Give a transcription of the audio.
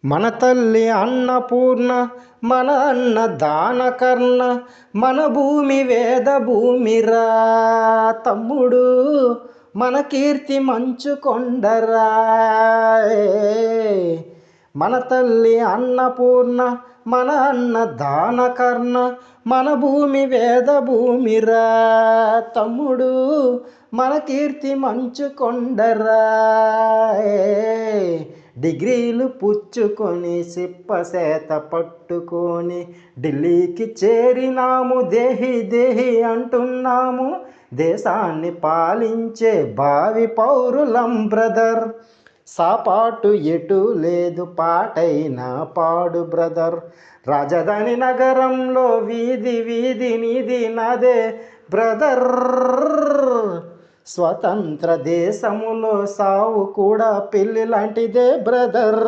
మన తల్లి అన్నపూర్ణ, మన అన్న దానకర్ణ, మన భూమి వేద భూమిరా తమ్ముడు, మన కీర్తి మంచు కొండరా. మన తల్లి అన్నపూర్ణ, మన అన్న దానకర్ణ, మన భూమి వేద భూమిరా తమ్ముడు, మన కీర్తి మంచు కొండరా. డిగ్రీలు పుచ్చుకొని సిప్పసేత పట్టుకొని ఢిల్లీకి చేరినాము, దేహి దేహి అంటున్నాము. దేశాన్ని పాలించే భావి పౌరులం బ్రదర్, సాపాటు ఎటు లేదు పాటైనా పాడు బ్రదర్. రాజధాని నగరంలో వీధి వీధి నీది నాదే బ్రదర్. స్వతంత్ర దేశములో సావు కూడా పెళ్లి లాంటిదే బ్రదర్.